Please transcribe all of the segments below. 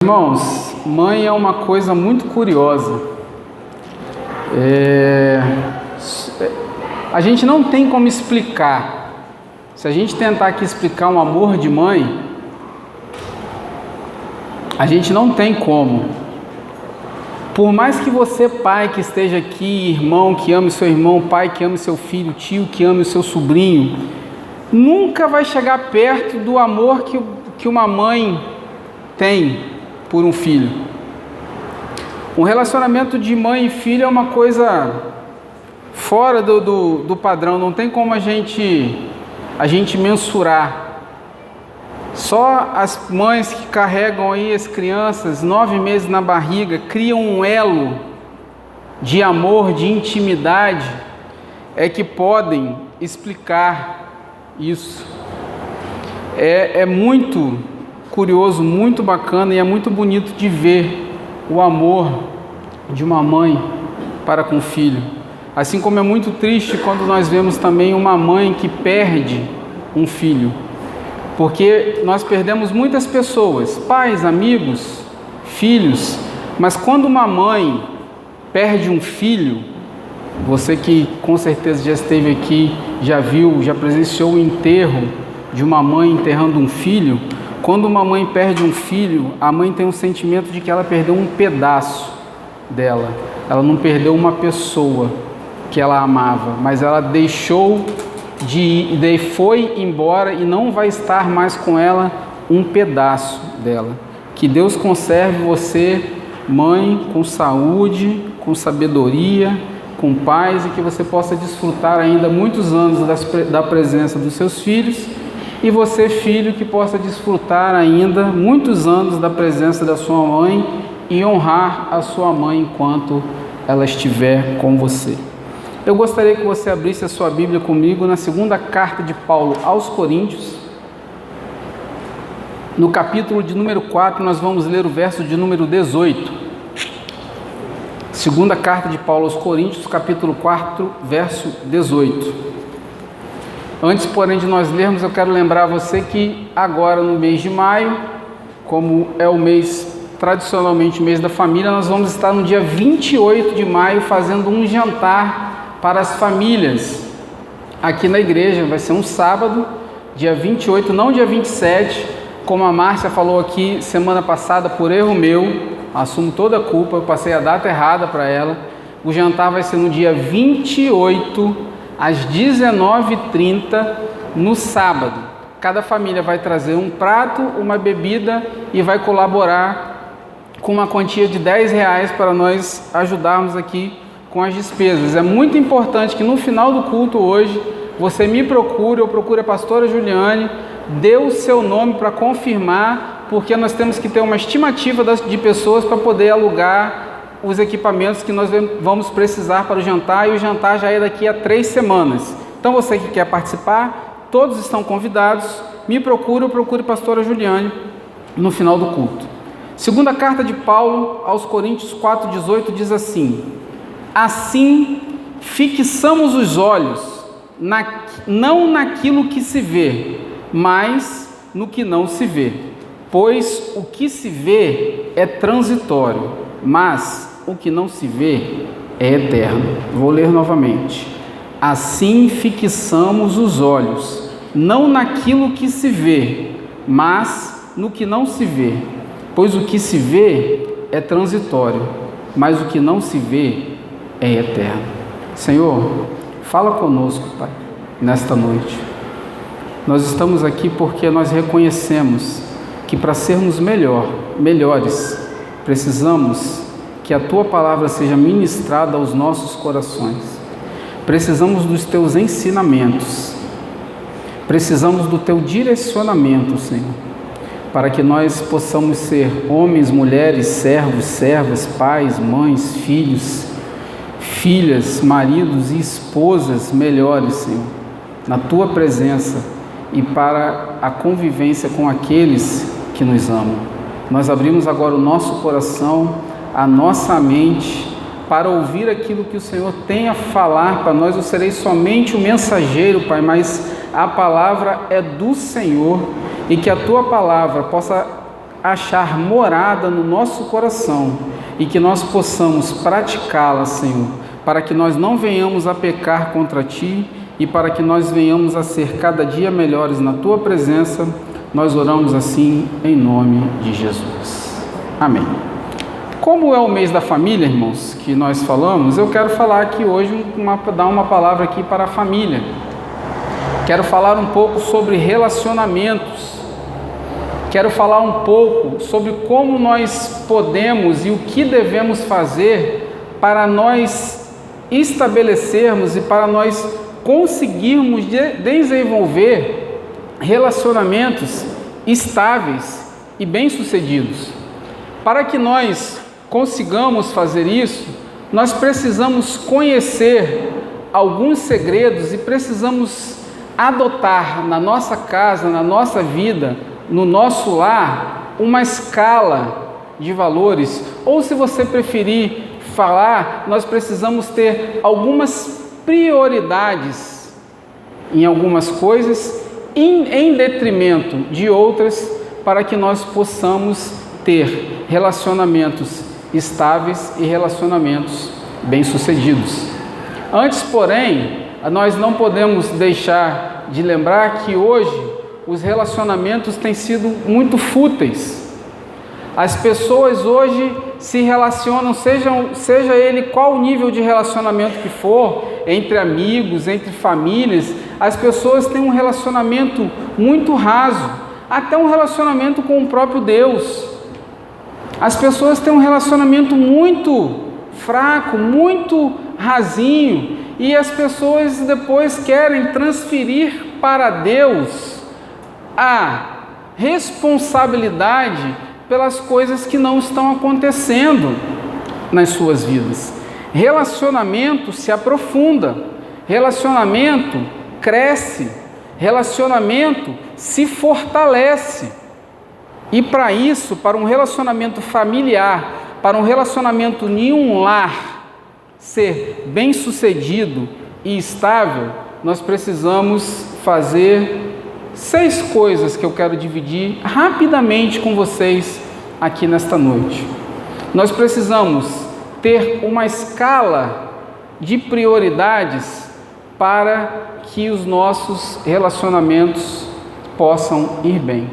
Irmãos, mãe é uma coisa muito curiosa. A gente não tem como explicar. Se a gente tentar aqui explicar um amor de mãe, a gente não tem como. Por mais que você, pai que esteja aqui, irmão que ame seu irmão, pai que ame seu filho, tio que ame o seu sobrinho, nunca vai chegar perto do amor que uma mãe tem por um filho. Um relacionamento de mãe e filho é uma coisa fora do padrão, não tem como a gente mensurar. Só as mães que carregam aí as crianças 9 meses na barriga criam um elo de amor, de intimidade, é que podem explicar isso. É muito curioso, muito bacana e é muito bonito de ver o amor de uma mãe para com o filho. Assim como é muito triste quando nós vemos também uma mãe que perde um filho. Porque nós perdemos muitas pessoas, pais, amigos, filhos, mas quando uma mãe perde um filho, você que com certeza já esteve aqui, já viu, já presenciou o enterro de uma mãe enterrando um filho. Quando uma mãe perde um filho, a mãe tem um sentimento de que ela perdeu um pedaço dela. Ela não perdeu uma pessoa que ela amava, mas ela deixou de ir, daí foi embora e não vai estar mais com ela um pedaço dela. Que Deus conserve você, mãe, com saúde, com sabedoria, com paz, e que você possa desfrutar ainda muitos anos da presença dos seus filhos. E você, filho, que possa desfrutar ainda muitos anos da presença da sua mãe e honrar a sua mãe enquanto ela estiver com você. Eu gostaria que você abrisse a sua Bíblia comigo na segunda carta de Paulo aos Coríntios. No capítulo de número 4, nós vamos ler o verso de número 18. Segunda carta de Paulo aos Coríntios, capítulo 4, verso 18. Antes, porém, de nós lermos, eu quero lembrar você que agora no mês de maio, como é o mês, tradicionalmente o mês da família, nós vamos estar no dia 28 de maio fazendo um jantar para as famílias aqui na igreja. Vai ser um sábado, dia 28, não dia 27, como a Márcia falou aqui semana passada, por erro meu, assumo toda a culpa, eu passei a data errada para ela. O jantar vai ser no dia 28, às 19h30, no sábado. Cada família vai trazer um prato, uma bebida e vai colaborar com uma quantia de R$10 para nós ajudarmos aqui com as despesas. É muito importante que no final do culto hoje, você me procure, ou procure a pastora Juliane, dê o seu nome para confirmar, porque nós temos que ter uma estimativa de pessoas para poder alugar os equipamentos que nós vamos precisar para o jantar, e o jantar já é daqui a 3 semanas. Então você que quer participar, todos estão convidados, me procure ou procure a pastora Juliane no final do culto. Segunda carta de Paulo aos Coríntios 4,18 diz assim: assim fixamos os olhos, não naquilo que se vê, mas no que não se vê, pois o que se vê é transitório, mas o que não se vê é eterno. Vou ler novamente. Assim fixamos os olhos, não naquilo que se vê, mas no que não se vê, pois o que se vê é transitório, mas o que não se vê é eterno. Senhor, fala conosco, Pai, nesta noite. Nós estamos aqui porque nós reconhecemos que para sermos melhores, precisamos que a Tua palavra seja ministrada aos nossos corações. Precisamos dos Teus ensinamentos. Precisamos do Teu direcionamento, Senhor, para que nós possamos ser homens, mulheres, servos, servas, pais, mães, filhos, filhas, maridos e esposas melhores, Senhor, na Tua presença e para a convivência com aqueles que nos amam. Nós abrimos agora o nosso coração, a nossa mente, para ouvir aquilo que o Senhor tem a falar para nós. Eu serei somente o mensageiro, Pai, mas a palavra é do Senhor, e que a Tua palavra possa achar morada no nosso coração e que nós possamos praticá-la, Senhor, para que nós não venhamos a pecar contra Ti e para que nós venhamos a ser cada dia melhores na Tua presença. Nós oramos assim em nome de Jesus. Amém. Como é o mês da família, irmãos, que nós falamos, eu quero falar aqui hoje, dar uma palavra aqui para a família. Quero falar um pouco sobre relacionamentos. Quero falar um pouco sobre como nós podemos e o que devemos fazer para nós estabelecermos e para nós conseguirmos desenvolver relacionamentos estáveis e bem-sucedidos. Para que nós consigamos fazer isso, nós precisamos conhecer alguns segredos e precisamos adotar na nossa casa, na nossa vida, no nosso lar, uma escala de valores. Ou, se você preferir falar, nós precisamos ter algumas prioridades em algumas coisas, em detrimento de outras, para que nós possamos ter relacionamentos estáveis e relacionamentos bem-sucedidos. Antes, porém, nós não podemos deixar de lembrar que hoje os relacionamentos têm sido muito fúteis. As pessoas hoje se relacionam, seja ele qual nível de relacionamento que for, entre amigos, entre famílias, as pessoas têm um relacionamento muito raso, até um relacionamento com o próprio Deus. As pessoas têm um relacionamento muito fraco, muito rasinho, e as pessoas depois querem transferir para Deus a responsabilidade pelas coisas que não estão acontecendo nas suas vidas. Relacionamento se aprofunda, relacionamento cresce, relacionamento se fortalece. E para isso, para um relacionamento familiar, para um relacionamento em um lar ser bem-sucedido e estável, nós precisamos fazer 6 coisas que eu quero dividir rapidamente com vocês aqui nesta noite. Nós precisamos ter uma escala de prioridades para que os nossos relacionamentos possam ir bem.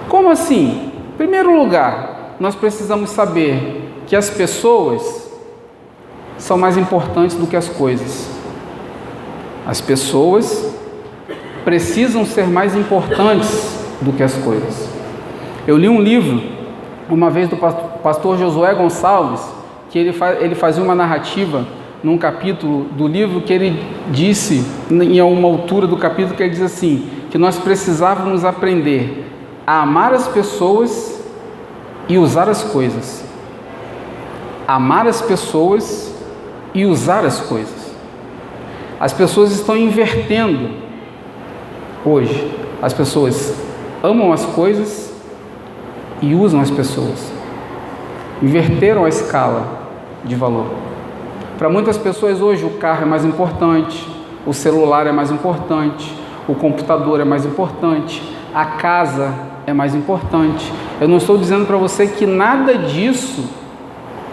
Como assim? Em primeiro lugar, nós precisamos saber que as pessoas são mais importantes do que as coisas. As pessoas precisam ser mais importantes do que as coisas. Eu li um livro, uma vez, do pastor Josué Gonçalves, que ele fazia uma narrativa num capítulo do livro, que ele disse, em uma altura do capítulo, que ele diz assim, que nós precisávamos aprender a amar as pessoas e usar as coisas. Amar as pessoas e usar as coisas. As pessoas estão invertendo hoje. As pessoas amam as coisas e usam as pessoas. Inverteram a escala de valor. Para muitas pessoas hoje o carro é mais importante, o celular é mais importante, o computador é mais importante, a casa é mais importante. Eu não estou dizendo para você que nada disso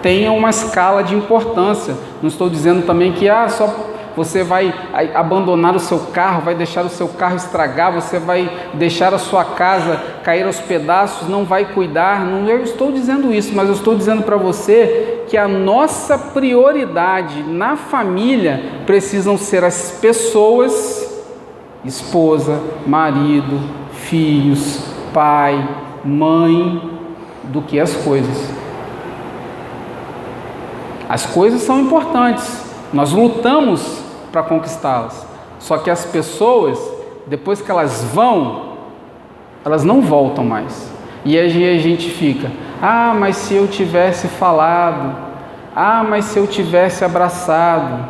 tenha uma escala de importância. Não estou dizendo também que só você vai abandonar o seu carro, vai deixar o seu carro estragar, você vai deixar a sua casa cair aos pedaços, não vai cuidar. Não, eu estou dizendo isso, mas eu estou dizendo para você que a nossa prioridade na família precisam ser as pessoas, esposa, marido, filhos, pai, mãe, do que as coisas. As coisas são importantes, nós lutamos para conquistá-las, só que as pessoas, depois que elas vão, elas não voltam mais. E aí a gente fica, mas se eu tivesse falado, mas se eu tivesse abraçado,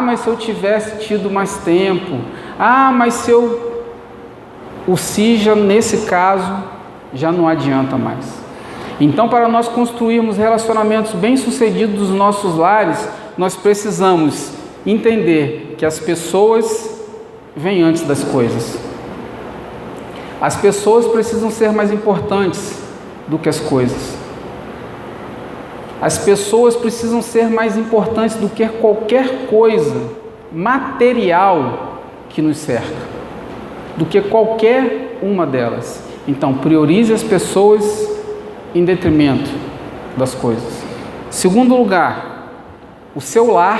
mas se eu tivesse tido mais tempo, mas se eu... O se já, nesse caso, já não adianta mais. Então, para nós construirmos relacionamentos bem-sucedidos nos nossos lares, nós precisamos entender que as pessoas vêm antes das coisas. As pessoas precisam ser mais importantes do que as coisas. As pessoas precisam ser mais importantes do que qualquer coisa material que nos cerca, do que qualquer uma delas. Então, priorize as pessoas em detrimento das coisas. Segundo lugar, o seu lar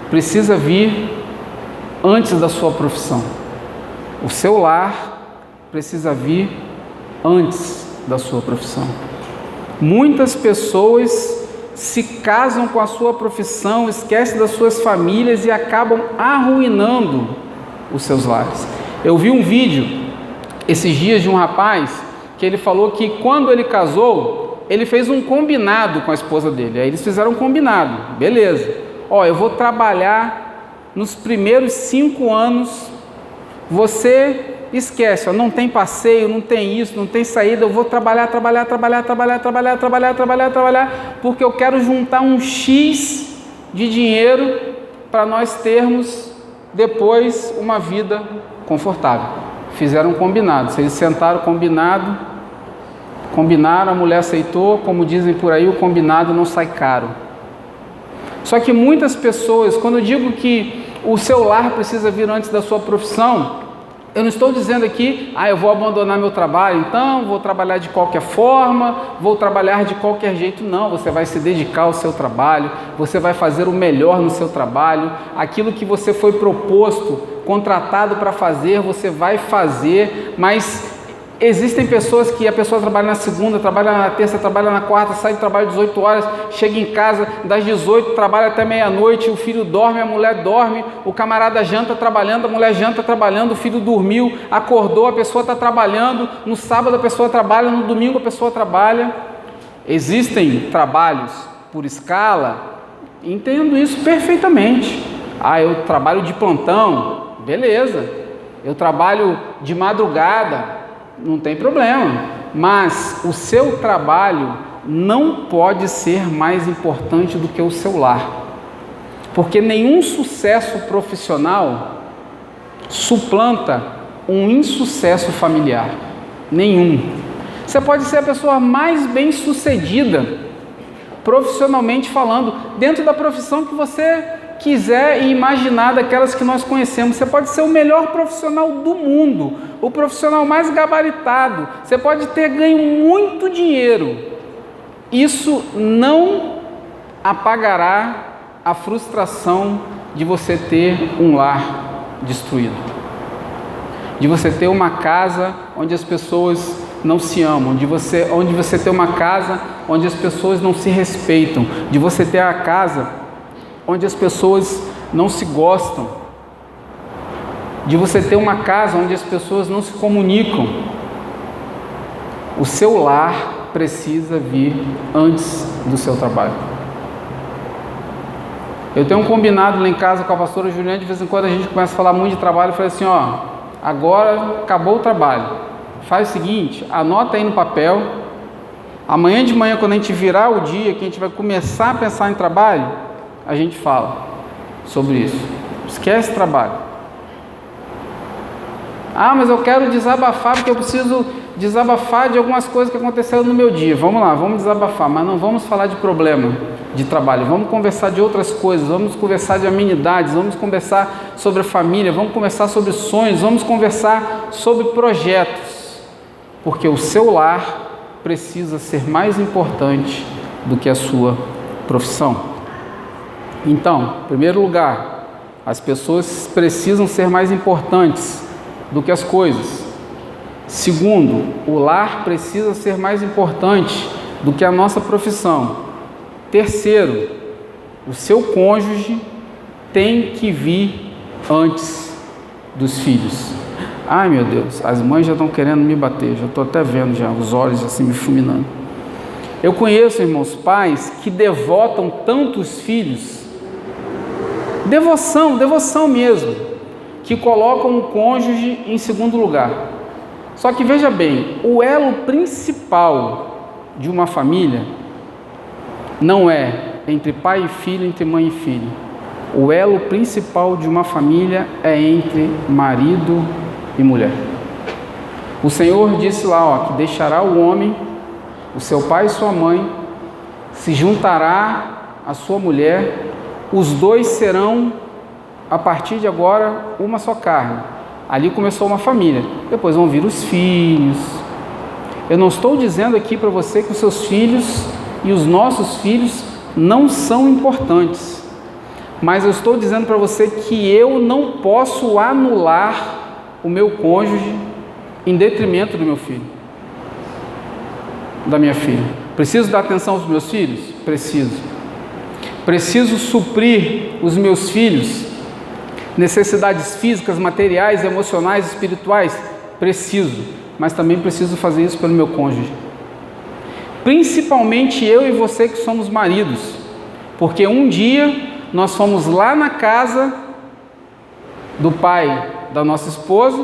precisa vir antes da sua profissão. O seu lar precisa vir antes da sua profissão. Muitas pessoas se casam com a sua profissão, esquecem das suas famílias e acabam arruinando os seus lares. Eu vi um vídeo esses dias de um rapaz que ele falou que quando ele casou, ele fez um combinado com a esposa dele. Aí eles fizeram um combinado, beleza. Ó, eu vou trabalhar nos primeiros 5 anos, você esquece, ó, não tem passeio, não tem isso, não tem saída, eu vou trabalhar, porque eu quero juntar um X de dinheiro para nós termos depois uma vida confortável. Fizeram um combinado, eles sentaram combinaram, a mulher aceitou, como dizem por aí, o combinado não sai caro. Só que muitas pessoas, quando eu digo que o seu lar precisa vir antes da sua profissão, eu não estou dizendo aqui, eu vou abandonar meu trabalho, então vou trabalhar de qualquer forma, vou trabalhar de qualquer jeito. Não, você vai se dedicar ao seu trabalho, você vai fazer o melhor no seu trabalho, aquilo que você foi proposto, contratado para fazer, você vai fazer. Mas existem pessoas que a pessoa trabalha na segunda, trabalha na terça, trabalha na quarta, sai do trabalho às 18 horas, chega em casa das 18, trabalha até meia-noite, o filho dorme, a mulher dorme, o camarada janta trabalhando, a mulher janta trabalhando, o filho dormiu, acordou, a pessoa está trabalhando, no sábado a pessoa trabalha, no domingo a pessoa trabalha. Existem trabalhos por escala, entendo isso perfeitamente. Eu trabalho de plantão, beleza, eu trabalho de madrugada, não tem problema, mas o seu trabalho não pode ser mais importante do que o seu lar, porque nenhum sucesso profissional suplanta um insucesso familiar, nenhum. Você pode ser a pessoa mais bem sucedida, profissionalmente falando, dentro da profissão que você quiser e imaginar, daquelas que nós conhecemos. Você pode ser o melhor profissional do mundo, o profissional mais gabaritado, você pode ter ganho muito dinheiro. Isso não apagará a frustração de você ter um lar destruído, de você ter uma casa onde as pessoas não se amam, onde você ter uma casa onde as pessoas não se respeitam, de você ter a casa onde as pessoas não se gostam, de você ter uma casa onde as pessoas não se comunicam. O seu lar precisa vir antes do seu trabalho. Eu tenho um combinado lá em casa com a pastora Juliana, de vez em quando a gente começa a falar muito de trabalho, eu falei assim, agora acabou o trabalho, faz o seguinte, anota aí no papel, amanhã de manhã, quando a gente virar o dia, que a gente vai começar a pensar em trabalho, a gente fala sobre isso. Esquece trabalho. Mas eu quero desabafar, porque eu preciso desabafar de algumas coisas que aconteceram no meu dia. Vamos lá, vamos desabafar, mas não vamos falar de problema de trabalho. Vamos conversar de outras coisas, vamos conversar de amenidades, vamos conversar sobre a família, vamos conversar sobre sonhos, vamos conversar sobre projetos, porque o seu lar precisa ser mais importante do que a sua profissão. Então, em primeiro lugar, as pessoas precisam ser mais importantes do que as coisas. Segundo, o lar precisa ser mais importante do que a nossa profissão. Terceiro, o seu cônjuge tem que vir antes dos filhos. Ai meu Deus, as mães já estão querendo me bater, já estou até vendo já, os olhos assim me fulminando. Eu conheço, irmãos, pais que devotam tanto os filhos, devoção mesmo, que colocam o cônjuge em segundo lugar. Só que veja bem, o elo principal de uma família não é entre pai e filho, entre mãe e filho. O elo principal de uma família é entre marido e mulher. O Senhor disse lá, que deixará o homem, o seu pai e sua mãe, se juntará à sua mulher, os dois serão, a partir de agora, uma só carne. Ali começou uma família, depois vão vir os filhos. Eu não estou dizendo aqui para você que os seus filhos e os nossos filhos não são importantes, mas eu estou dizendo para você que eu não posso anular o meu cônjuge em detrimento do meu filho, da minha filha. Preciso dar atenção aos meus filhos? Preciso. Preciso suprir os meus filhos, necessidades físicas, materiais, emocionais, espirituais? Preciso, mas também preciso fazer isso pelo meu cônjuge. Principalmente eu e você que somos maridos, porque um dia nós fomos lá na casa do pai da nossa esposa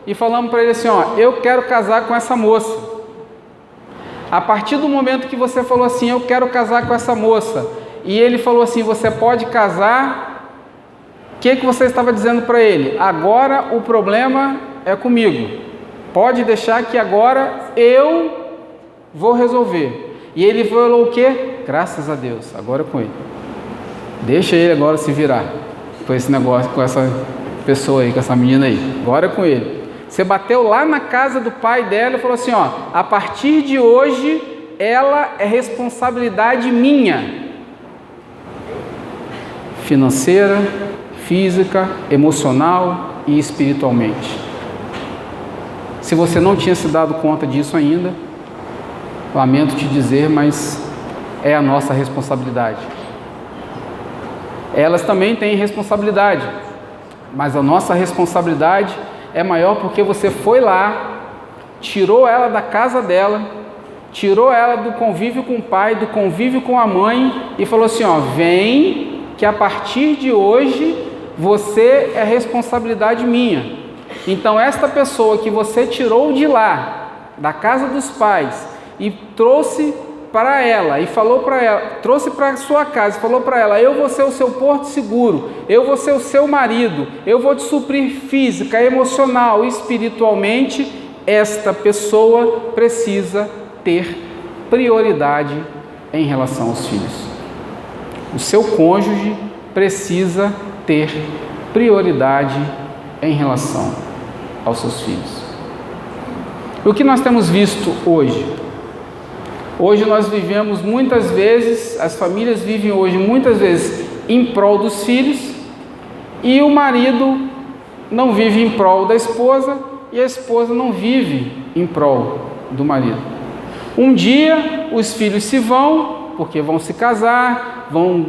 e falamos para ele assim, eu quero casar com essa moça. A partir do momento que você falou assim, eu quero casar com essa moça, e ele falou assim, você pode casar, o que você estava dizendo para ele? Agora o problema é comigo, pode deixar que agora eu vou resolver. E ele falou o quê? Graças a Deus, agora é com ele. Deixa ele agora se virar com esse negócio, com essa pessoa aí, com essa menina aí, agora é com ele. Você bateu lá na casa do pai dela e falou assim, a partir de hoje ela é responsabilidade minha, financeira, física, emocional e espiritualmente. Se você não tinha se dado conta disso ainda, lamento te dizer, mas é a nossa responsabilidade. Elas também têm responsabilidade, mas a nossa responsabilidade é maior porque você foi lá, tirou ela da casa dela, tirou ela do convívio com o pai, do convívio com a mãe e falou assim, vem que a partir de hoje você é responsabilidade minha. Então esta pessoa que você tirou de lá, da casa dos pais, e trouxe para ela, e falou para ela, trouxe para a sua casa, e falou para ela, eu vou ser o seu porto seguro, eu vou ser o seu marido, eu vou te suprir física, emocional e espiritualmente, esta pessoa precisa ter prioridade em relação aos filhos. O seu cônjuge precisa ter prioridade em relação aos seus filhos. O que nós temos visto hoje? Hoje nós vivemos muitas vezes, as famílias vivem hoje muitas vezes em prol dos filhos, e o marido não vive em prol da esposa e a esposa não vive em prol do marido. Um dia os filhos se vão, porque vão se casar, vão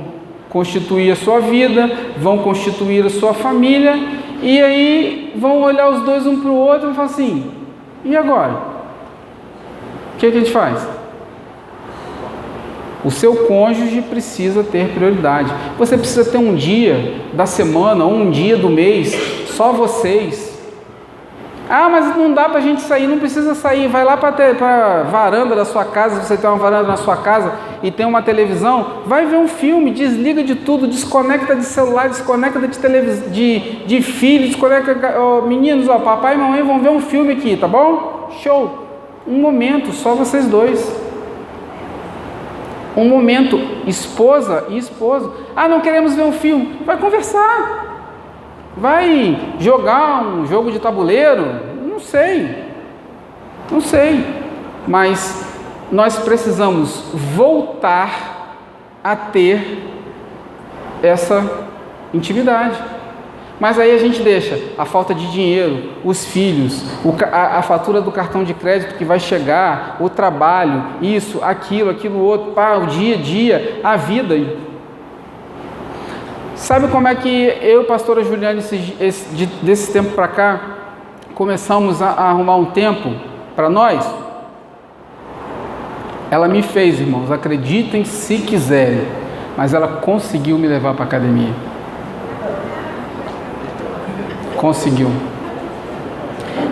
constituir a sua vida, vão constituir a sua família, e aí vão olhar os dois um para o outro e falar assim, e agora? O que a gente faz? O seu cônjuge precisa ter prioridade. Você precisa ter um dia da semana, ou um dia do mês, só vocês. Mas não dá para a gente sair, não precisa sair. Vai lá para a varanda da sua casa, se você tem uma varanda na sua casa e tem uma televisão, vai ver um filme, desliga de tudo, desconecta de celular, desconecta de filho, desconecta... meninos, papai e mamãe vão ver um filme aqui, tá bom? Show! Um momento, só vocês dois. Um momento, esposa e esposo. Não queremos ver um filme. Vai conversar. Vai jogar um jogo de tabuleiro. Não sei. Mas nós precisamos voltar a ter essa intimidade. Mas aí a gente deixa a falta de dinheiro, os filhos, a fatura do cartão de crédito que vai chegar, o trabalho, isso, aquilo outro, o dia a dia, a vida. Sabe como é que eu e a pastora Juliane, desse tempo para cá, começamos a arrumar um tempo para nós? Ela me fez, irmãos, acreditem se quiserem, mas ela conseguiu me levar para a academia. Conseguiu.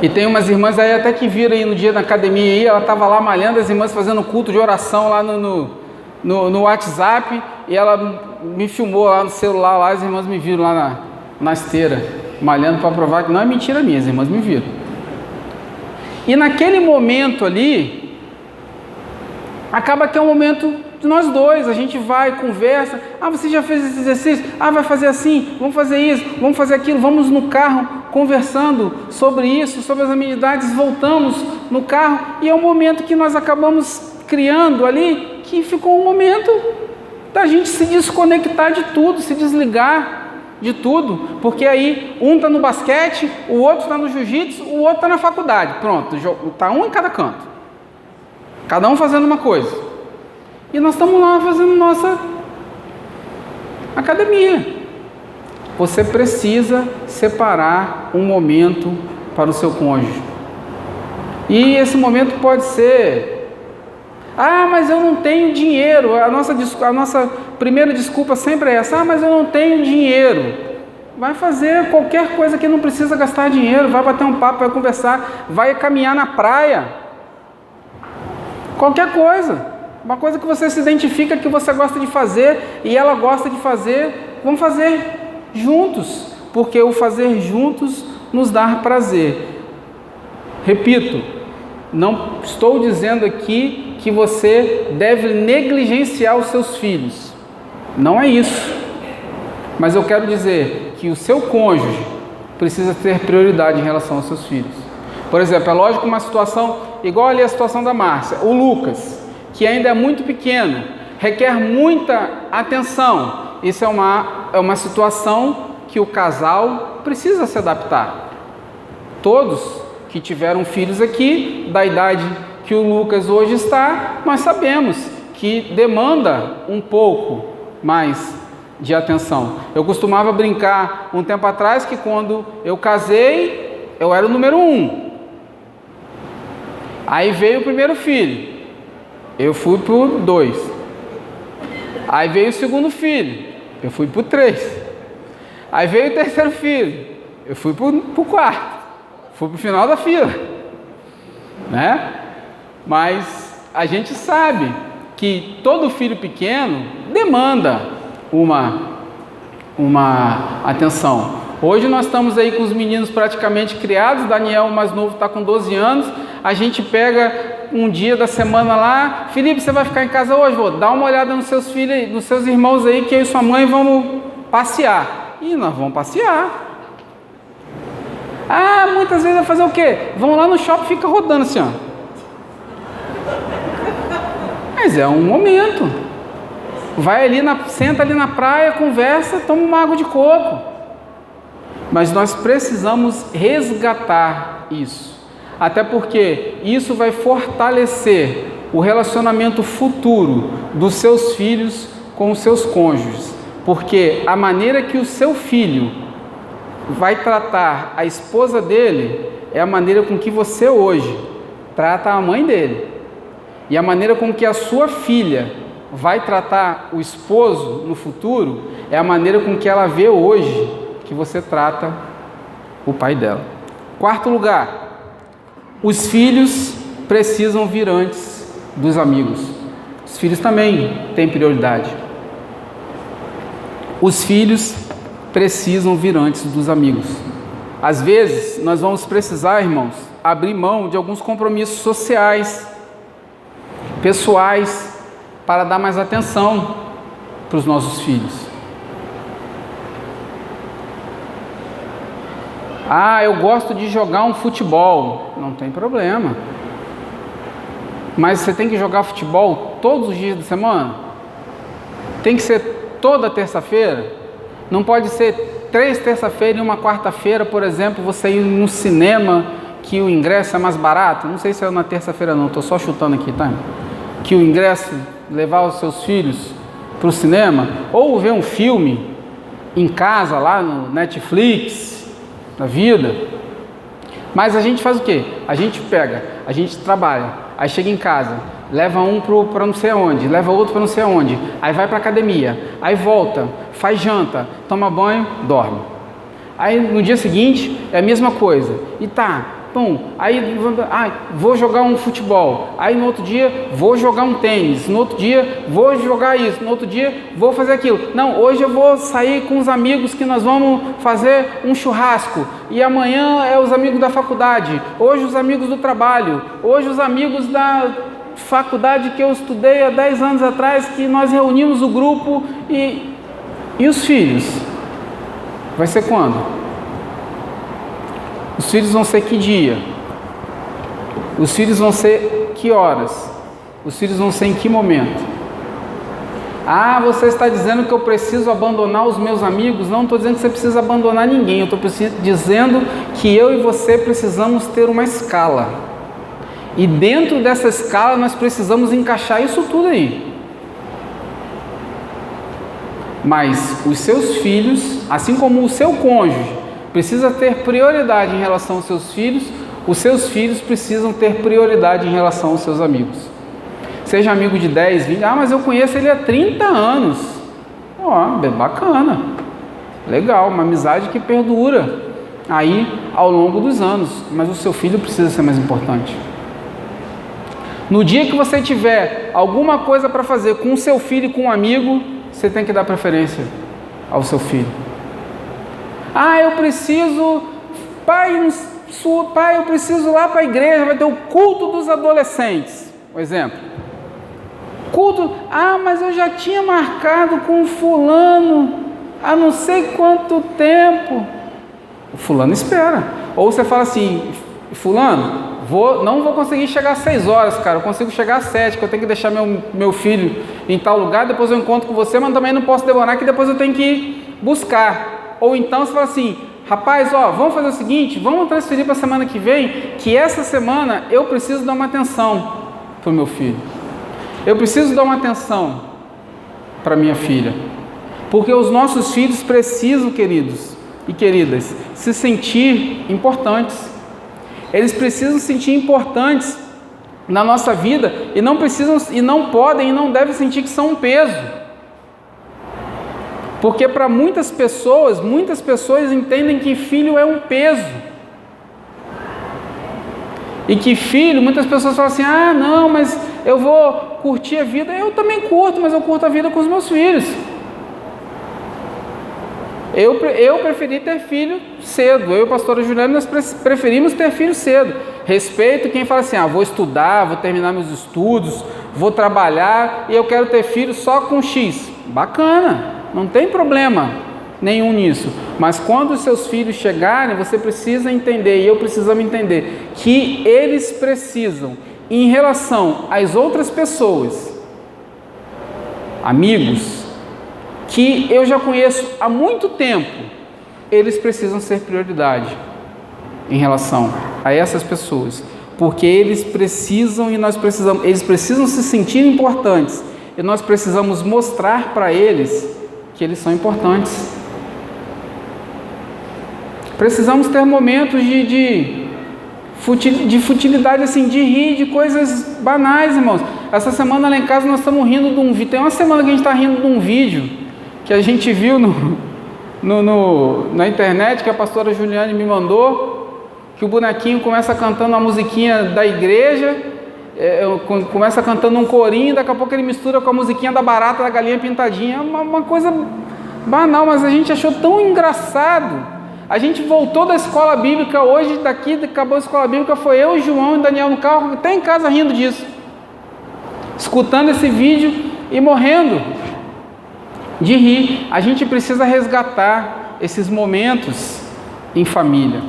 E tem umas irmãs aí até que viram aí no dia da academia aí, ela estava lá malhando, as irmãs fazendo culto de oração lá no WhatsApp, e ela me filmou lá no celular, lá as irmãs me viram lá na esteira, malhando para provar que não é mentira minha, as irmãs me viram. E naquele momento ali, acaba que é um momento de nós dois, a gente vai, conversa, você já fez esse exercício? Vai fazer assim, vamos fazer isso, vamos fazer aquilo, vamos no carro conversando sobre isso, sobre as amenidades, voltamos no carro, e é um momento que nós acabamos criando ali, que ficou um momento da gente se desconectar de tudo, se desligar de tudo, porque aí um está no basquete, o outro está no jiu-jitsu, o outro está na faculdade, pronto, está um em cada canto, cada um fazendo uma coisa, e nós estamos lá fazendo nossa academia. Você precisa separar um momento para o seu cônjuge, e esse momento pode ser: mas eu não tenho dinheiro. A nossa primeira desculpa sempre é essa: mas eu não tenho dinheiro. Vai fazer qualquer coisa que não precisa gastar dinheiro, vai bater um papo, vai conversar, vai caminhar na praia, qualquer coisa, uma coisa que você se identifica, que você gosta de fazer e ela gosta de fazer, vamos fazer juntos, porque o fazer juntos nos dá prazer. Repito, não estou dizendo aqui que você deve negligenciar os seus filhos, não é isso, mas eu quero dizer que o seu cônjuge precisa ter prioridade em relação aos seus filhos. Por exemplo, é lógico, uma situação igual ali a situação da Márcia, o Lucas, que ainda é muito pequeno, requer muita atenção. Isso é uma situação que o casal precisa se adaptar. Todos que tiveram filhos aqui, da idade que o Lucas hoje está, nós sabemos que demanda um pouco mais de atenção. Eu costumava brincar um tempo atrás que quando eu casei, eu era o número 1. Aí veio o primeiro filho, eu fui para o 2. Aí veio o segundo filho, eu fui para o 3. Aí veio o terceiro filho, eu fui para o 4. Fui para o final da fila, né? Mas a gente sabe que todo filho pequeno demanda uma atenção. Hoje nós estamos aí com os meninos praticamente criados, Daniel, o mais novo, está com 12 anos, a gente pega um dia da semana lá: Felipe, você vai ficar em casa hoje? Vou dar uma olhada nos seus filhos, nos seus irmãos aí, que eu e sua mãe vamos passear. E nós vamos passear. Muitas vezes vai fazer o quê? Vão lá no shopping e fica rodando assim, ó. Mas é um momento. Vai ali, senta ali na praia, conversa, toma uma água de coco. Mas nós precisamos resgatar isso. Até porque isso vai fortalecer o relacionamento futuro dos seus filhos com os seus cônjuges. Porque a maneira que o seu filho vai tratar a esposa dele é a maneira com que você hoje trata a mãe dele. E a maneira com que a sua filha vai tratar o esposo no futuro é a maneira com que ela vê hoje que você trata o pai dela. Quarto lugar, os filhos precisam vir antes dos amigos. Os filhos também têm prioridade. Os filhos precisam vir antes dos amigos. Às vezes, nós vamos precisar, irmãos, abrir mão de alguns compromissos sociais, pessoais, para dar mais atenção para os nossos filhos. Eu gosto de jogar um futebol. Não tem problema. Mas você tem que jogar futebol todos os dias da semana? Tem que ser toda terça-feira? Não pode ser 3 terça-feiras e uma quarta-feira, por exemplo, você ir no cinema, que o ingresso é mais barato? Não sei se é na terça-feira não, estou só chutando aqui, tá? Que o ingresso, levar os seus filhos para o cinema, ou ver um filme em casa, lá no Netflix, na vida. Mas a gente faz o quê? A gente pega, a gente trabalha, aí chega em casa, leva um para não sei aonde, leva outro para não sei aonde, aí vai para academia, aí volta, faz janta, toma banho, dorme. Aí no dia seguinte é a mesma coisa. E Aí, vou jogar um futebol. Aí no outro dia, vou jogar um tênis. No outro dia, vou jogar isso. No outro dia, vou fazer aquilo. Não, hoje eu vou sair com os amigos que nós vamos fazer um churrasco. E amanhã é os amigos da faculdade. Hoje os amigos do trabalho. Hoje os amigos da faculdade que eu estudei há 10 anos atrás, que nós reunimos o grupo. E os filhos? Vai ser quando? Os filhos vão ser que dia? Os filhos vão ser que horas? Os filhos vão ser em que momento? Você está dizendo que eu preciso abandonar os meus amigos? Não estou dizendo que você precisa abandonar ninguém. Eu estou dizendo que eu e você precisamos ter uma escala. E dentro dessa escala nós precisamos encaixar isso tudo aí. Mas os seus filhos, assim como o seu cônjuge, precisa ter prioridade em relação aos seus filhos, os seus filhos precisam ter prioridade em relação aos seus amigos. Seja amigo de 10, 20, mas eu conheço ele há 30 anos. Bacana, legal, uma amizade que perdura aí ao longo dos anos, mas o seu filho precisa ser mais importante. No dia que você tiver alguma coisa para fazer com o seu filho e com um amigo, você tem que dar preferência ao seu filho. Eu preciso, pai, eu preciso ir lá para a igreja, vai ter o culto dos adolescentes, por exemplo. Culto, mas eu já tinha marcado com o fulano há não sei quanto tempo. O fulano espera. Ou você fala assim, fulano, não vou conseguir chegar às 6 horas, cara, eu consigo chegar às 7, que eu tenho que deixar meu filho em tal lugar, depois eu encontro com você, mas também não posso demorar, que depois eu tenho que ir buscar. Ou então você fala assim, rapaz, vamos fazer o seguinte, vamos transferir para a semana que vem, que essa semana eu preciso dar uma atenção para o meu filho. Eu preciso dar uma atenção para minha filha. Porque os nossos filhos precisam, queridos e queridas, se sentir importantes. Eles precisam se sentir importantes na nossa vida e não precisam, e não podem e não devem sentir que são um peso. Porque para muitas pessoas entendem que filho é um peso. E que filho, muitas pessoas falam assim, não, mas eu vou curtir a vida. Eu também curto, mas eu curto a vida com os meus filhos. Eu preferi ter filho cedo. Eu e a pastora Juliana, nós preferimos ter filho cedo. Respeito quem fala assim, vou estudar, vou terminar meus estudos, vou trabalhar e eu quero ter filho só com X. Bacana. Não tem problema nenhum nisso, mas quando os seus filhos chegarem, você precisa entender, e eu precisamos entender, que eles precisam, em relação às outras pessoas, amigos, que eu já conheço há muito tempo, eles precisam ser prioridade em relação a essas pessoas, porque eles precisam eles precisam se sentir importantes, e nós precisamos mostrar para eles que eles são importantes. Precisamos ter momentos de futilidade, assim, de rir de coisas banais, irmãos. Essa semana lá em casa nós estamos rindo de um vídeo. Tem uma semana que a gente está rindo de um vídeo que a gente viu na internet, que a pastora Juliane me mandou, que o bonequinho começa cantando uma musiquinha da igreja, começa cantando um corinho, daqui a pouco ele mistura com a musiquinha da barata, da galinha pintadinha. Uma coisa banal, mas a gente achou tão engraçado. A gente voltou da escola bíblica hoje, acabou a escola bíblica, foi eu, João e Daniel no carro, até em casa rindo disso, escutando esse vídeo e morrendo de rir. A gente precisa resgatar esses momentos em família.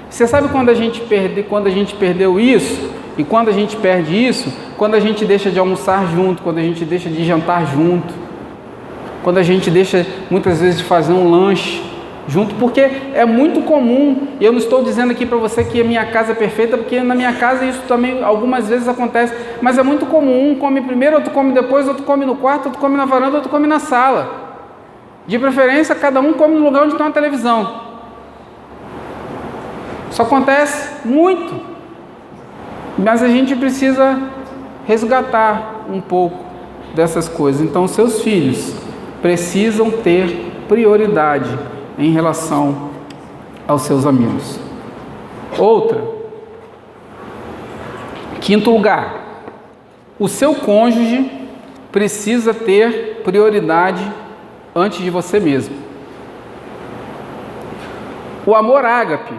Você sabe quando a gente perdeu isso? E quando a gente perde isso, quando a gente deixa de almoçar junto, quando a gente deixa de jantar junto, quando a gente deixa muitas vezes de fazer um lanche junto, porque é muito comum, e eu não estou dizendo aqui para você que a minha casa é perfeita, porque na minha casa isso também algumas vezes acontece, mas é muito comum, um come primeiro, outro come depois, outro come no quarto, outro come na varanda, outro come na sala. De preferência, cada um come no lugar onde tem uma televisão. Isso acontece muito, mas a gente precisa resgatar um pouco dessas coisas. Então, seus filhos precisam ter prioridade em relação aos seus amigos. Outra, Quinto lugar, o seu cônjuge precisa ter prioridade antes de você mesmo. O amor ágape,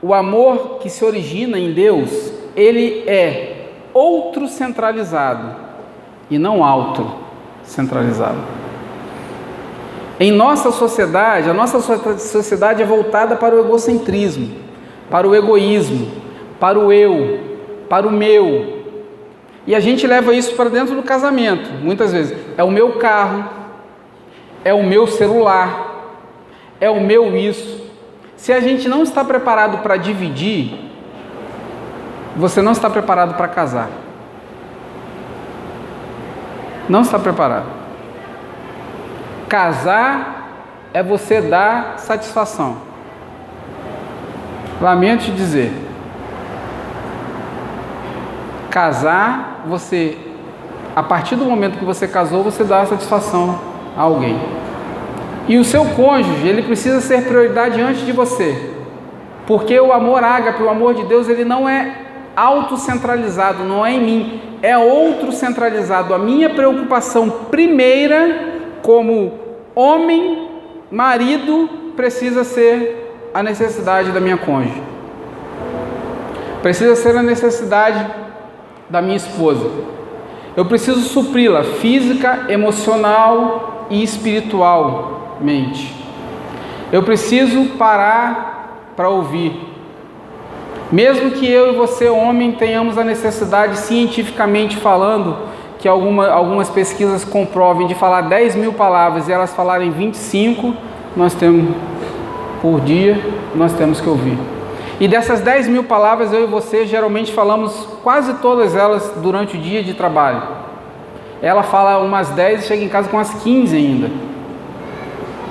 o amor que se origina em Deus, ele é outro-centralizado e não auto-centralizado. Em nossa sociedade, a nossa sociedade é voltada para o egocentrismo, para o egoísmo, para o eu, para o meu. E a gente leva isso para dentro do casamento, muitas vezes. É o meu carro, é o meu celular, é o meu isso. Se a gente não está preparado para dividir, você não está preparado para casar. Não está preparado. Casar é você dar satisfação. Lamento te dizer. Casar, você, a partir do momento que você casou, você dá satisfação a alguém. E o seu cônjuge, ele precisa ser prioridade antes de você. Porque o amor ágape, o amor de Deus, ele não é autocentralizado, não é em mim, é outro centralizado. A minha preocupação primeira, como homem, marido, precisa ser a necessidade da minha cônjuge. Precisa ser a necessidade da minha esposa. Eu preciso supri-la física, emocional e espiritualmente. Eu preciso parar para ouvir. Mesmo que eu e você, homem, tenhamos a necessidade, cientificamente falando, que algumas pesquisas comprovem de falar 10 mil palavras e elas falarem 25, nós temos por dia, nós temos que ouvir. E dessas 10 mil palavras, eu e você geralmente falamos quase todas elas durante o dia de trabalho. Ela fala umas 10 e chega em casa com umas 15 ainda.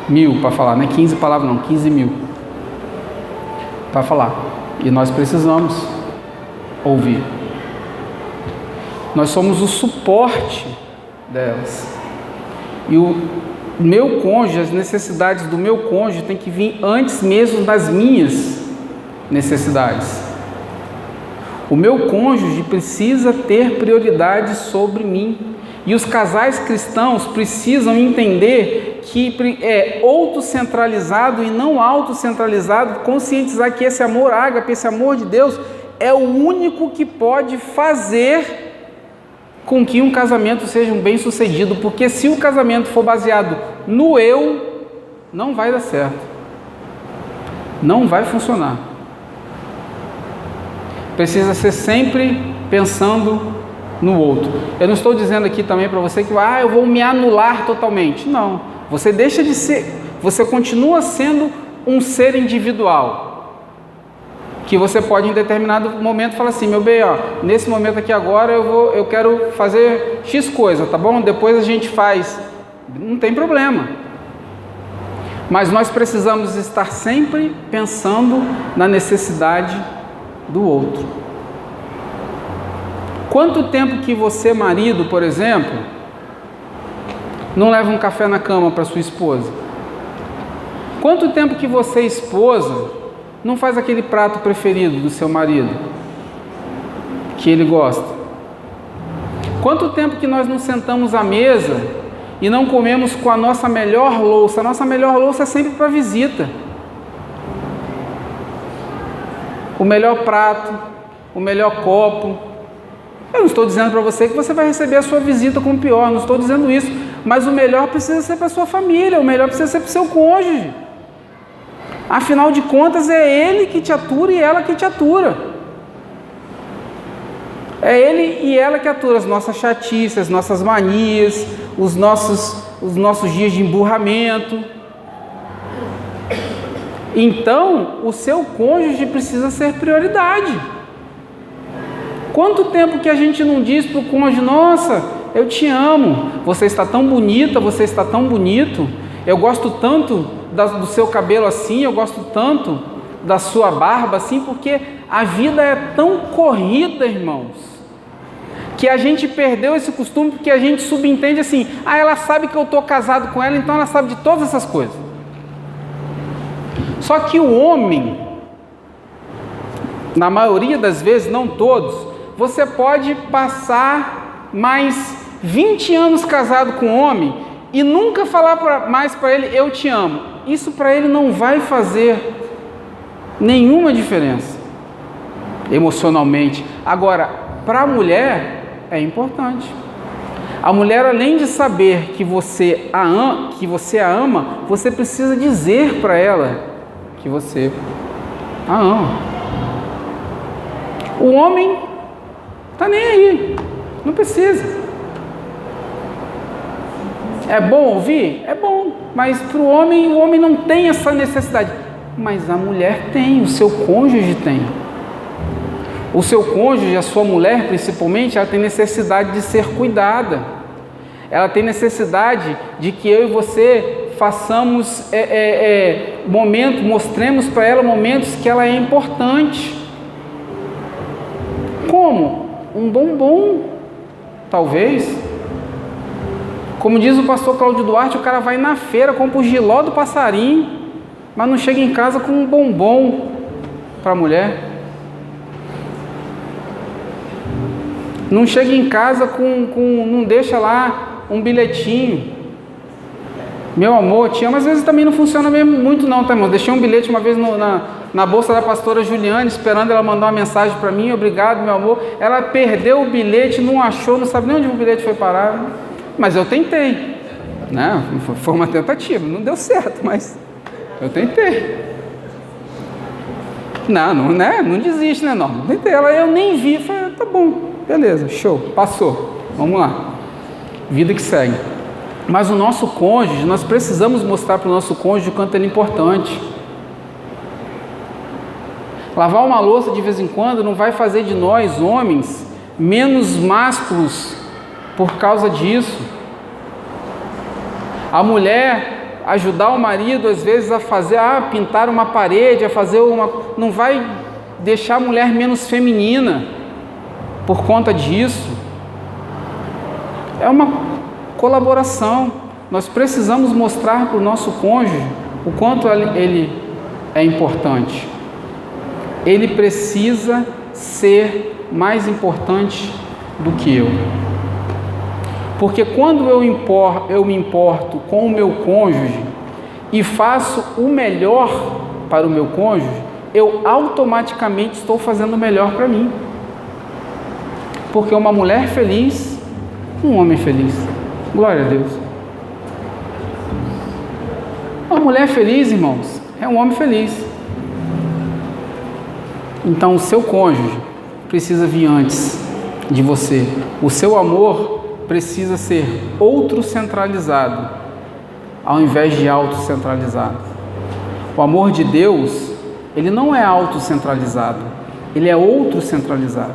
Mil para falar, não é 15 palavras não, 15 mil para falar. E nós precisamos ouvir. Nós somos o suporte delas. E o meu cônjuge, as necessidades do meu cônjuge tem que vir antes mesmo das minhas necessidades. O meu cônjuge precisa ter prioridade sobre mim. E os casais cristãos precisam entender que é autocentralizado e não autocentralizado, conscientizar que esse amor ágape, esse amor de Deus, é o único que pode fazer com que um casamento seja um bem-sucedido, porque se o casamento for baseado no eu, não vai dar certo, não vai funcionar. Precisa ser sempre pensando no outro. Eu não estou dizendo aqui também para você que eu vou me anular totalmente. Não. Você deixa de ser, você continua sendo um ser individual. Que você pode em determinado momento falar assim, meu bem, nesse momento aqui agora eu quero fazer X coisa, tá bom? Depois a gente faz. Não tem problema. Mas nós precisamos estar sempre pensando na necessidade do outro. Quanto tempo que você, marido, por exemplo, não leva um café na cama para sua esposa? Quanto tempo que você, esposa, não faz aquele prato preferido do seu marido, que ele gosta? Quanto tempo que nós não sentamos à mesa e não comemos com a nossa melhor louça? A nossa melhor louça é sempre para visita. O melhor prato, o melhor copo. Eu não estou dizendo para você que você vai receber a sua visita com o pior, não estou dizendo isso, mas o melhor precisa ser para a sua família, o melhor precisa ser para o seu cônjuge. Afinal de contas, é ele que te atura e ela que te atura. É ele e ela que atura as nossas chatices, as nossas manias, os nossos dias de emburramento. Então, o seu cônjuge precisa ser prioridade. Quanto tempo que a gente não diz para o cônjuge, nossa, eu te amo, você está tão bonita, você está tão bonito, eu gosto tanto do seu cabelo assim, eu gosto tanto da sua barba assim, porque a vida é tão corrida, irmãos, que a gente perdeu esse costume, porque a gente subentende assim, ela sabe que eu estou casado com ela, então ela sabe de todas essas coisas. Só que o homem, na maioria das vezes, não todos, você pode passar mais 20 anos casado com um homem e nunca falar mais para ele, eu te amo. Isso para ele não vai fazer nenhuma diferença emocionalmente. Agora, para a mulher é importante. A mulher, além de saber que você a ama, você precisa dizer para ela que você a ama. O homem está nem aí, não precisa. É bom ouvir? É bom, mas para o homem não tem essa necessidade. Mas a mulher tem, o seu cônjuge tem. O seu cônjuge, a sua mulher principalmente, ela tem necessidade de ser cuidada. Ela tem necessidade de que eu e você façamos mostremos para ela momentos que ela é importante. Como? Um bombom, talvez. Como diz o pastor Cláudio Duarte, o cara vai na feira, compra o giló do passarinho, mas não chega em casa com um bombom para a mulher. Não chega em casa não deixa lá um bilhetinho. Meu amor, te amo. Às vezes também não funciona mesmo muito não, tá, irmão? Deixei um bilhete uma vez na bolsa da pastora Juliane, esperando ela mandar uma mensagem para mim, obrigado, meu amor. Ela perdeu o bilhete, não achou, não sabe nem onde o bilhete foi parar. Mas eu tentei, né? Foi uma tentativa, não deu certo, mas eu tentei. Não desiste, né, Norma? Tentei, eu nem vi, falei, tá bom, beleza, show, passou, vamos lá. Vida que segue. Mas o nosso cônjuge, nós precisamos mostrar para o nosso cônjuge o quanto ele é importante. Lavar uma louça de vez em quando não vai fazer de nós, homens, menos másculos por causa disso. A mulher ajudar o marido às vezes a fazer, pintar uma parede, não vai deixar a mulher menos feminina por conta disso. É uma colaboração. Nós precisamos mostrar para o nosso cônjuge o quanto ele é importante. Ele precisa ser mais importante do que eu. Porque quando eu me importo com o meu cônjuge e faço o melhor para o meu cônjuge, eu automaticamente estou fazendo o melhor para mim. Porque uma mulher feliz, um homem feliz. Glória a Deus. Uma mulher feliz, irmãos, é um homem feliz. Então o seu cônjuge precisa vir antes de você. O seu amor precisa ser outro centralizado, ao invés de autocentralizado. O amor de Deus, ele não é autocentralizado, ele é outro centralizado.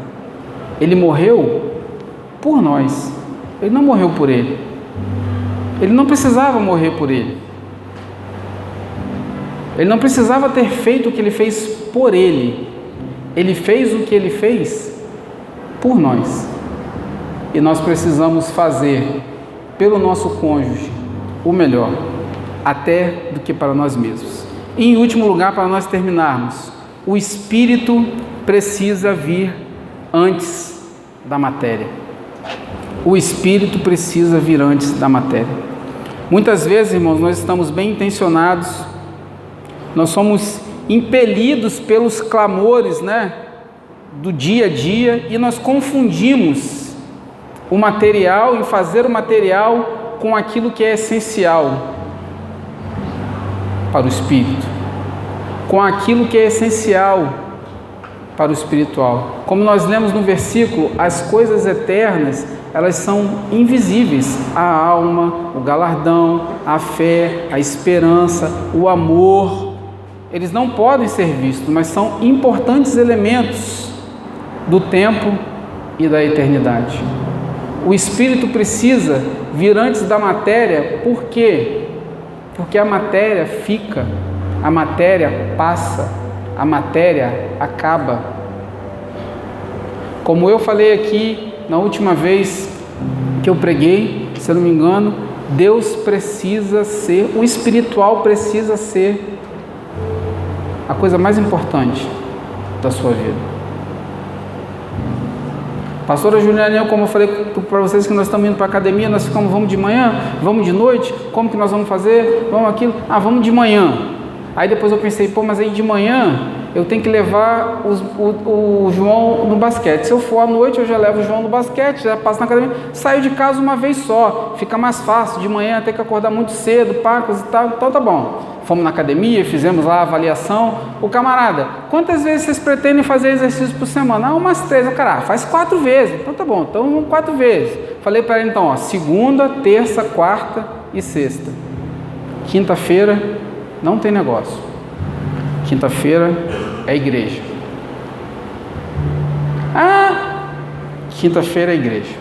Ele morreu por nós, ele não morreu por ele. Ele não precisava morrer por ele. Ele não precisava ter feito o que ele fez por ele. Ele fez o que ele fez por nós. E nós precisamos fazer pelo nosso cônjuge o melhor, até do que para nós mesmos. E em último lugar, para nós terminarmos, o Espírito precisa vir antes da matéria. O Espírito precisa vir antes da matéria. Muitas vezes, irmãos, nós estamos bem intencionados, nós somos impelidos pelos clamores, do dia a dia, e nós confundimos o material e fazer o material com aquilo que é essencial para o espírito, com aquilo que é essencial para o espiritual. Como nós lemos no versículo, as coisas eternas, elas são invisíveis: a alma, o galardão, a fé, a esperança, o amor. Eles não podem ser vistos, mas são importantes elementos do tempo e da eternidade. O Espírito precisa vir antes da matéria. Por quê? Porque a matéria fica, a matéria passa, a matéria acaba. Como eu falei aqui na última vez que eu preguei, se eu não me engano, Deus precisa ser, o espiritual precisa ser a coisa mais importante da sua vida. Pastora Juliana, como eu falei para vocês que nós estamos indo para a academia, nós ficamos, vamos de manhã, vamos de noite, como que nós vamos fazer? Vamos aquilo? Vamos de manhã. Aí depois eu pensei, mas aí de manhã eu tenho que levar o João no basquete. Se eu for à noite, eu já levo o João no basquete, já passo na academia, saio de casa uma vez só, fica mais fácil, de manhã ter que acordar muito cedo, pacos e tal, então tá bom. Fomos na academia, fizemos lá a avaliação. O camarada, quantas vezes vocês pretendem fazer exercício por semana? Umas 3. Cara, faz 4 vezes. Então tá bom, então vamos 4 vezes. Falei para ele então, segunda, terça, quarta e sexta. Quinta-feira não tem negócio. Quinta-feira é igreja. Quinta-feira é igreja.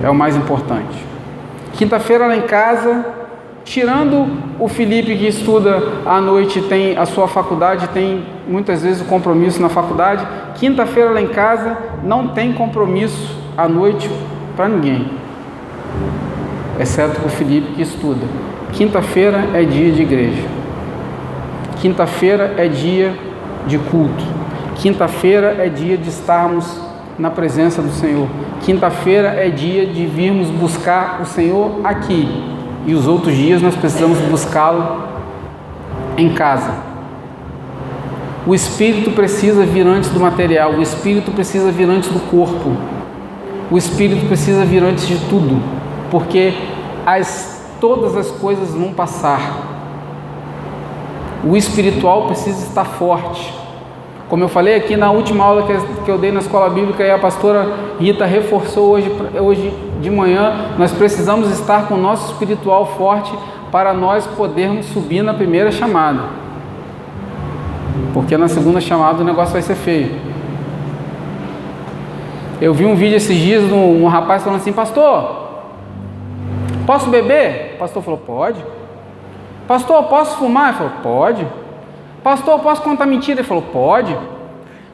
É o mais importante. Quinta-feira lá em casa, tirando o Felipe que estuda à noite, tem a sua faculdade, tem muitas vezes o compromisso na faculdade. Quinta-feira lá em casa não tem compromisso à noite para ninguém, exceto o Felipe que estuda. Quinta-feira é dia de igreja. Quinta-feira é dia de culto. Quinta-feira é dia de estarmos na presença do Senhor. Quinta-feira é dia de virmos buscar o Senhor aqui. E os outros dias nós precisamos buscá-lo em casa. O Espírito precisa vir antes do material. O Espírito precisa vir antes do corpo. O Espírito precisa vir antes de tudo. Porque todas as coisas vão passar. O espiritual precisa estar forte. Como eu falei aqui na última aula que eu dei na escola bíblica, e a pastora Rita reforçou hoje de manhã, nós precisamos estar com o nosso espiritual forte para nós podermos subir na primeira chamada. Porque na segunda chamada o negócio vai ser feio. Eu vi um vídeo esses dias de um rapaz falando assim: pastor, posso beber? O pastor falou: pode. Pastor, posso fumar? Ele falou: pode. Pastor, posso contar mentira? Ele falou: pode.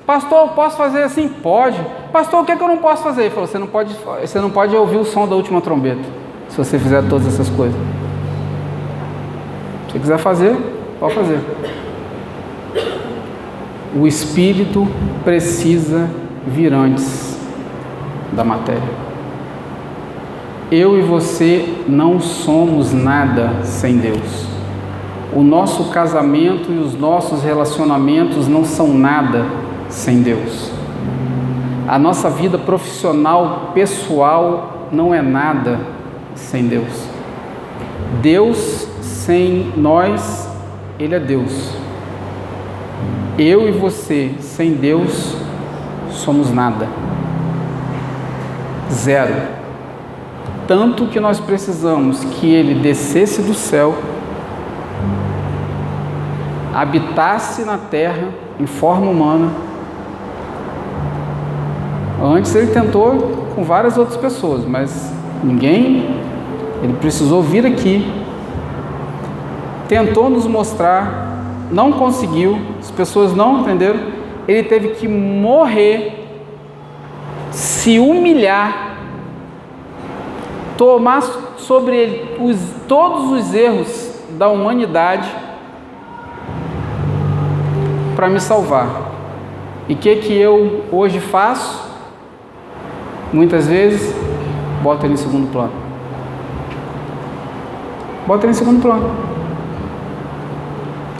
Pastor, posso fazer assim? Pode. Pastor, o que é que eu não posso fazer? Ele falou: você não pode ouvir o som da última trombeta, se você fizer todas essas coisas. Se você quiser fazer, pode fazer. O Espírito precisa vir antes da matéria. Eu e você não somos nada sem Deus. O nosso casamento e os nossos relacionamentos não são nada sem Deus. A nossa vida profissional, pessoal, não é nada sem Deus. Deus sem nós, Ele é Deus. Eu e você sem Deus somos nada. Zero. Tanto que nós precisamos que Ele descesse do céu, habitasse na terra em forma humana. Antes ele tentou com várias outras pessoas, mas ele precisou vir aqui, tentou nos mostrar, não conseguiu, as pessoas não entenderam, ele teve que morrer, se humilhar, tomar sobre ele todos os erros da humanidade para me salvar. E o que eu hoje faço? Muitas vezes boto ele em segundo plano.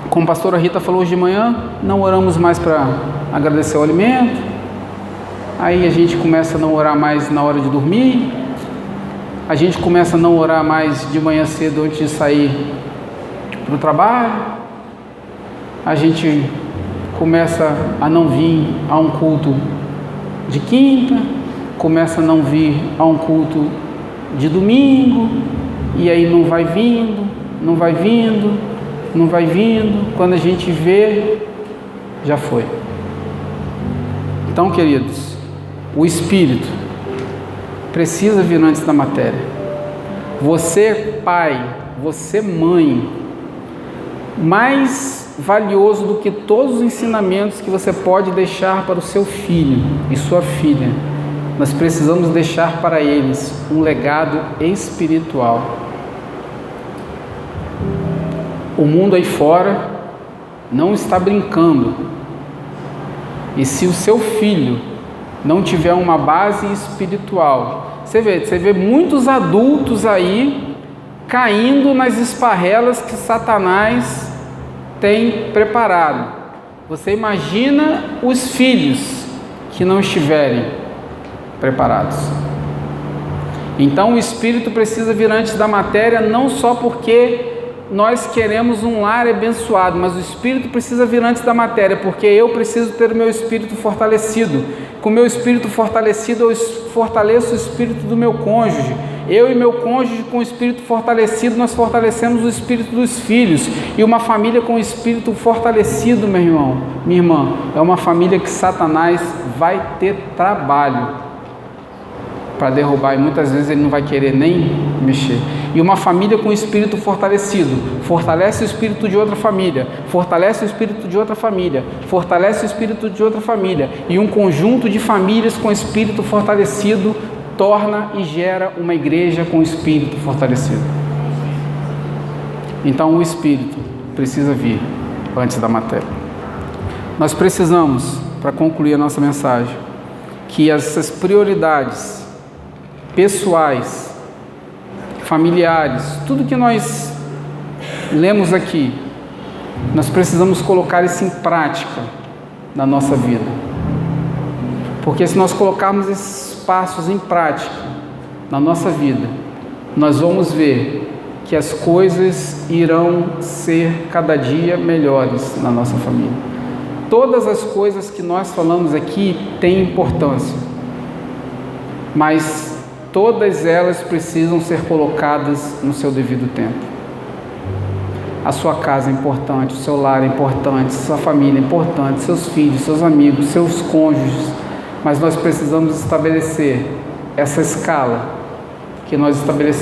Como a pastora Rita falou hoje de manhã, não oramos mais para agradecer o alimento. Aí a gente começa a não orar mais na hora de dormir. A gente começa a não orar mais de manhã cedo antes de sair para o trabalho. A gente começa a não vir a um culto de quinta, começa a não vir a um culto de domingo, e aí não vai vindo. Quando a gente vê, já foi. Então, queridos, o Espírito precisa vir antes da matéria. Você, pai, você, mãe, mais valioso do que todos os ensinamentos que você pode deixar para o seu filho e sua filha, nós precisamos deixar para eles um legado espiritual. O mundo aí fora não está brincando. E se o seu filho não tiver uma base espiritual. Você vê muitos adultos aí caindo nas esparrelas que Satanás tem preparado. Você imagina os filhos que não estiverem preparados. Então o espírito precisa vir antes da matéria, não só porque nós queremos um lar abençoado, mas o espírito precisa vir antes da matéria, porque eu preciso ter o meu espírito fortalecido. Com o meu espírito fortalecido, eu fortaleço o espírito do meu cônjuge. Eu e meu cônjuge, com o espírito fortalecido, nós fortalecemos o espírito dos filhos. E uma família com o espírito fortalecido, meu irmão, minha irmã, é uma família que Satanás vai ter trabalho para derrubar, e muitas vezes ele não vai querer nem mexer. E uma família com o espírito fortalecido fortalece o espírito de outra família, fortalece o espírito de outra família, fortalece o espírito de outra família, e um conjunto de famílias com espírito fortalecido torna e gera uma igreja com espírito fortalecido. Então o espírito precisa vir antes da matéria. Nós precisamos, para concluir a nossa mensagem, que essas prioridades pessoais, familiares, tudo que nós lemos aqui, nós precisamos colocar isso em prática na nossa vida. Porque se nós colocarmos esses passos em prática na nossa vida, nós vamos ver que as coisas irão ser cada dia melhores na nossa família. Todas as coisas que nós falamos aqui têm importância, mas todas elas precisam ser colocadas no seu devido tempo. A sua casa é importante, o seu lar é importante, sua família é importante, seus filhos, seus amigos, seus cônjuges, mas nós precisamos estabelecer essa escala que nós estabelecemos